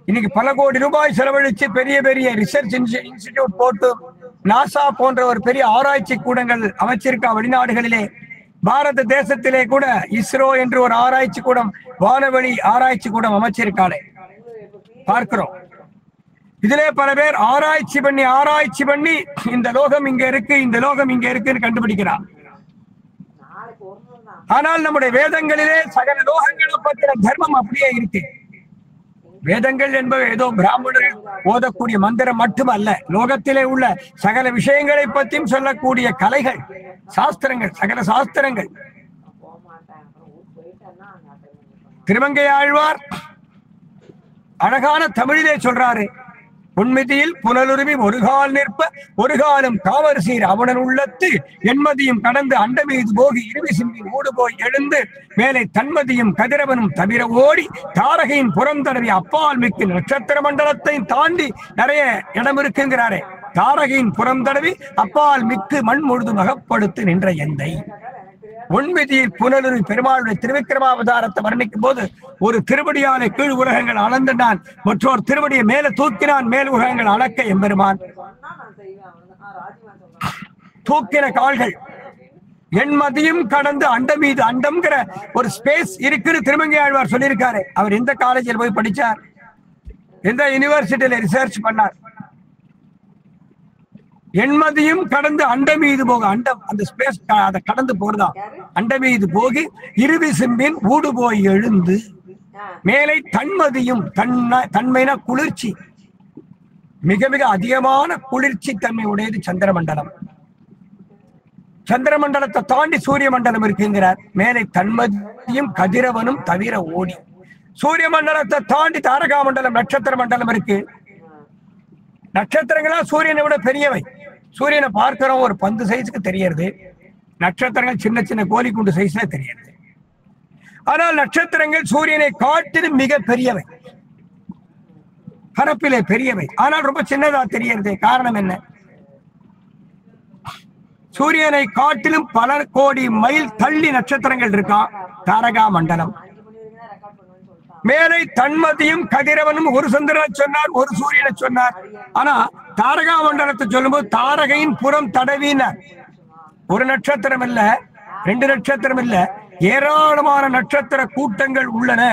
இன்னைக்கு பல கோடி ரூபாய் செலவழிச்சு பெரிய பெரிய ரிசர்ச் இன்ஸ்டிடியூட் போட்டு நாசா போன்ற ஒரு பெரிய ஆராய்ச்சி கூடங்கள் அமைச்சிருக்கா வெளிநாடுகளிலே. பாரத தேசத்திலே கூட இஸ்ரோ என்று ஒரு ஆராய்ச்சி கூடம், வானவெளி ஆராய்ச்சி கூடம் அமைச்சிருக்காளே பார்க்கிறோம். இதிலே பல பேர் ஆராய்ச்சி பண்ணி இந்த லோகம் இங்க இருக்கு, இந்த லோகம் இங்க இருக்குன்னு கண்டுபிடிக்கிறார். ஆனால் நம்முடைய வேதங்களிலே சகல லோகங்களை பற்றின தர்மம் அப்படியே இருக்கு. வேதங்கள் என்பது ஏதோ பிராமணர்கள் ஓதக்கூடிய மந்திரம் மட்டுமல்ல, லோகத்திலே உள்ள சகல விஷயங்களை பற்றியும் சொல்லக்கூடிய கலைகள், சாஸ்திரங்கள், சகல சாஸ்திரங்கள். திருமங்கை ஆழ்வார் அழகான தமிழிலே சொல்றாரு, பொன்மிதியில் புனலுருவி ஒரு கால் நிற்ப ஒரு காலம் காவர் சீர் அவனன் உள்ளத்து எண்மதியும் கடந்து அண்டமீது போகி இருவி சிந்தி ஊடு போய் எழுந்து மேலே தன்மதியும் கதிரவனும் தவிர ஓடி தாரகையின் புறம் தடவி அப்பால் மிக்கு நட்சத்திர மண்டலத்தை தாண்டி நிறைய இடம் இருக்குங்கிறாரே. தாரகையின் புறம் தடவி அப்பால் மிக்கு மண் முழுதும் அகப்படுத்து நின்ற எந்தை. ஒன்மிதியில் புனலுருவி பெருமாளுடைய திருவிக்கிரமாவதாரத்தை வர்ணிக்கும் போது ஒரு திருவடியாலே கீழ் உலகங்கள் அளந்தான், மற்றொரு திருவடியை மேல தூக்கினான், மேல் உலகங்கள் அளக்க எம்பெருமான். தூக்கின கால்கள் எண்மதியும் கடந்து அண்டம் மீது அண்டம்ங்கிற ஒரு ஸ்பேஸ் இருக்குன்னு திருமங்கை ஆழ்வார் சொல்லியிருக்காரு. அவர் எந்த காலேஜில் போய் படிச்சார், எந்த யூனிவர்சிட்டியில ரிசர்ச் பண்ணார்? எண்மதியும் கடந்து அண்டம் மீது போக, அண்டம் அந்த ஸ்பேஸ் அதை கடந்து போறதா, அண்டம் மீது போகி இருவி சிம்பின் ஊடு போய் எழுந்து மேலை தன்மதியும், தன்மைனா குளிர்ச்சி, மிக மிக அதிகமான குளிர்ச்சி தன்மை உடையது சந்திரமண்டலம். சந்திரமண்டலத்தை தாண்டி சூரிய மண்டலம் இருக்குங்கிறார். மேலே தன்மதியும் கதிரவனும் தவிர ஓடி, சூரிய மண்டலத்தை தாண்டி தாரகா மண்டலம் நட்சத்திர மண்டலம் இருக்கு. நட்சத்திரங்களா சூரியனை விட பெரியவை. சூரியனை பார்க்கிறோம் ஒரு பந்து சைஸுக்கு தெரியறது, நட்சத்திரங்கள் சின்ன சின்ன கோழி குண்டு சைஸ்ல தெரியறது. ஆனால் நட்சத்திரங்கள் சூரியனை காட்டிலும் மிக பெரியவை, பரப்பிலே பெரியவை, ஆனால் ரொம்ப சின்னதா தெரியறது. காரணம் என்ன? சூரியனை காட்டிலும் பல கோடி மைல் தள்ளி நட்சத்திரங்கள் இருக்கான் தாரகா மண்டலம். மேலை தன்மதியும் கதிரவனும் ஒரு சந்திரனை சொன்னார், ஒரு சூரியனை சொன்னார். ஆனா தாரகா மண்டலத்தை சொல்லும்போது தாரகையின் புறம் தடவினார். ஒரு நட்சத்திரம் இல்ல, 2 நட்சத்திரம் இல்ல, ஏராளமான நட்சத்திர கூட்டங்கள் உள்ளன.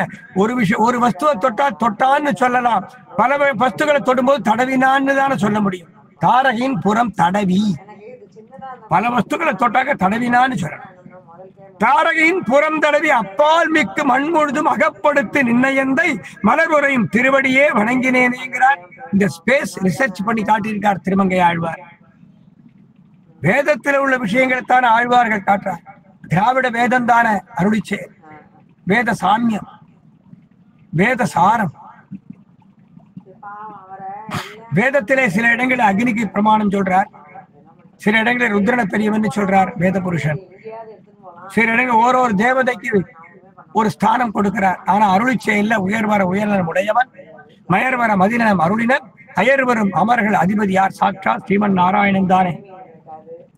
ஒரு வஸ்துவை தொட்டான்னு சொல்லலாம், பல வஸ்துக்களை தொடும்போது தடவினான்னு தானே சொல்ல முடியும். தாரகையின் புறம் தடவி, பல வஸ்துக்களை தொட்டாக்க தடவினான்னு சொல்லலாம். தாரகையின் புறம் தடவி அப்பால் மிக்கு மண் முழுதும் அகப்படுத்தி நின்னையந்தை மலர் உரையும் திருவடியே வணங்கினேனேங்கிறார். இந்த ஸ்பேஸ் ரிசர்ச் பண்ணி காட்டியிருக்கார் திருமங்கை ஆழ்வார். வேதத்தில் உள்ள விஷயங்களைத்தான ஆழ்வார்கள் காட்டுறார். திராவிட வேதம் தானே அருளிச்சே, வேத சாமியம், வேத சாரம். வேதத்திலே சில இடங்களில் அக்னிக்கு பிரமாணம் சொல்றார், சில இடங்களில் ருத்ரன பெரியவன் சொல்றார் வேத புருஷன். சில இடங்கள் ஓரொரு தேவதைக்கு ஒரு ஸ்தானம் கொடுக்கிறார். ஆனா அருளிச்செயல்ல உயர்வர உயர்நலம் உடையவன், மயர்வர மதிநலம் அருளினன், அயர்வரும் அமர்கள் அதிபதி யார்? சாட்சாத் ஸ்ரீமன் நாராயணன் தானே.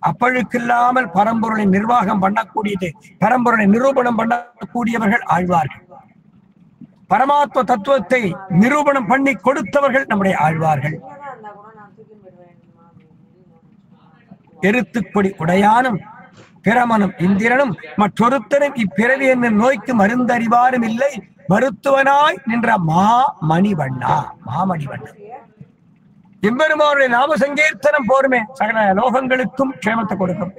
அப்பழுக்கில்லாமல் பரம்பொருளை நிர்வாகம் பண்ணக்கூடியது, பரம்பொருளை நிரூபணம் பண்ணக்கூடியவர்கள் ஆழ்வார்கள். பரமாத்ம தத்துவத்தை நிரூபணம் பண்ணி கொடுத்தவர்கள் நம்முடைய ஆழ்வார்கள். எருத்துக்கொடி உடையானும் பிரமனும் இந்திரனும் மற்றொருத்தரும் இப்பிறவி என்ன நோய்க்கு மருந்தறிவாரும் இல்லை, மருத்துவனாய் நின்ற மாமணிவண்ணா. மாமணிவண்ணா எம்பெருமானுடைய நாம சங்கீர்த்தனம் போருமே சகல லோகங்களுக்கும் க்ஷேமத்தை கொடுக்கும்.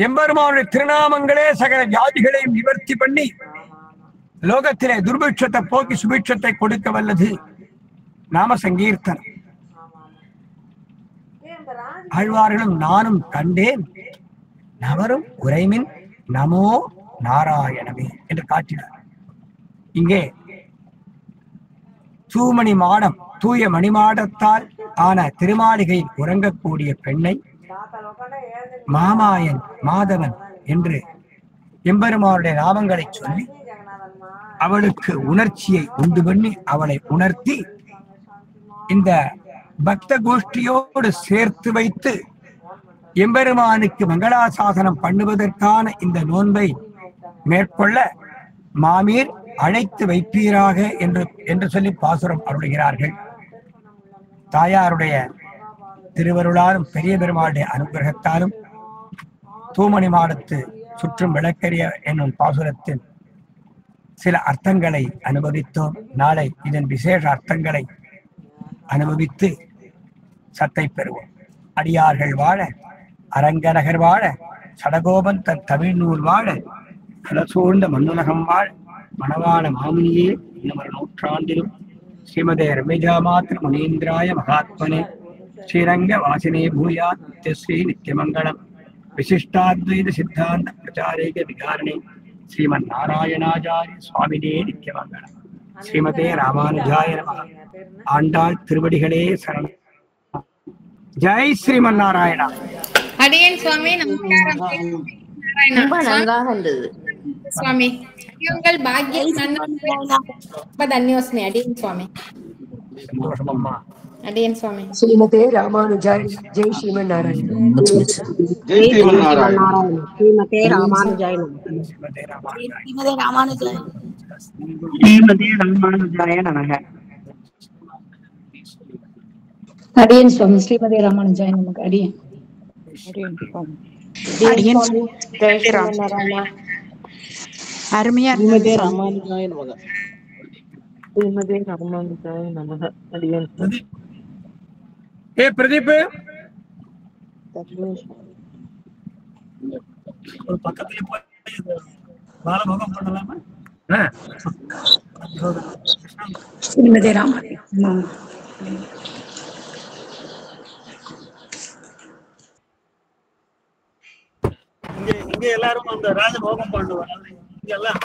எம்பெருமானுடைய திருநாமங்களே சகல வியாதிகளையும் நிவர்த்தி பண்ணி லோகத்திலே துர்பிட்சத்தை போக்கி சுபிட்சத்தை கொடுக்க வல்லது நாம சங்கீர்த்தனம். ஆழ்வார்களும் நானும் கண்டேன் நவரும் உரைமின் நமோ நாராயணமே என்று காட்டினார். இங்கே தூமணி மாடம், தூய மணிமாடத்தால் ஆன திருமாளிகையில் உறங்கக்கூடிய பெண்ணை மாமாயன் மாதவன் என்று எம்பெருமானுடைய நாமங்களை சொல்லி அவளுக்கு உணர்ச்சியை உண்டு பண்ணி அவளை உணர்த்தி இந்த பக்த கோஷ்டியோடு சேர்த்து வைத்து எம்பெருமானுக்கு மங்களாசாசனம் பண்ணுவதற்கான இந்த நோன்பை மேற்கொள்ள மாமீர் அழைத்து வைப்பீராக என்று சொல்லி பாசுரம் அருளுகிறார்கள். தாயாருடைய திருவருளாலும் பெரிய பெருமாளுடைய அனுகிரகத்தாலும் தூமணி மாடத்து சுற்றும் விளக்கரிய என்னும் பாசுரத்தின் சில அர்த்தங்களை அனுபவித்தோம். நாளை இதன் விசேஷ அர்த்தங்களை அனுபவித்து சத்தை பெறுவோம். அடியார்கள் வாழ, அரங்கநகர் வாழ, சடகோபன் தன் தமிழ் நூல் வாழ, கலசூழ்ந்த மண்ணுலகம் வாழ, மணவாள மாமுனியே இன்னொரு நூற்றாண்டிலும் ஸ்ரீமதே ரமேஜா மாத்திர முனீந்திராய மகாத்மனே ஸ்ரீரங்க வாசினே பூயாத் நித்யஸ்ரீ நித்யமங்கலம் விசிஷ்டாத்வைத சித்தாந்த பிரச்சாரேக விகாரணே ஸ்ரீமன் நாராயணாச்சாரிய சுவாமினே நித்யமங்கலம். ஸ்ரீமதே ராமானுஜாய நமः. ஆண்டாள் திருவடிகளே சரணம். ஜெய் ஸ்ரீமன் நாராயணா.
அடியேன் சுவாமி நமஸ்காரம். சுவாமி உங்கள் பாக்கியம் தன்யோஸ்மி. அடியேன் சுவாமி.
சந்தோஷம் அம்மா.
அடியேன் சுவாமி.
ஸ்ரீமதே ராமானுஜாய. ஜெய் ஸ்ரீமன் நாராயணா.
ஜெய் ஸ்ரீமன் நாராயணா.
ஸ்ரீமதே ராமானுஜாய.
ஸ்ரீமதே ராமானுஜாய.
ஸ்ரீமதே ராமானுஜாய.
ஸ்ரீமதே ராமானுஜாய நமக.
அடியேன் சுவாமி. ஸ்ரீமதே ராமானுஜாய நமக. அடியேன்.
அடியேன் ஜெய் ஸ்ரீமன் நாராயணா.
அருமையா
ஸ்ரீமதே ராமானுஜாய நமக.
ஸ்ரீமதே ராமானுஜாய நமக. அடியேன்
ஏ பிரதீப் ஒரு பக்கத்துல போய் பாலமுகம் பண்ணலாமா?
ஸ்ரீமதே ராமானுஜாய.
இங்க எல்லாரும் அந்த ராஜ ஹோமம் பண்ணுவாங்க. இங்க எல்லாம்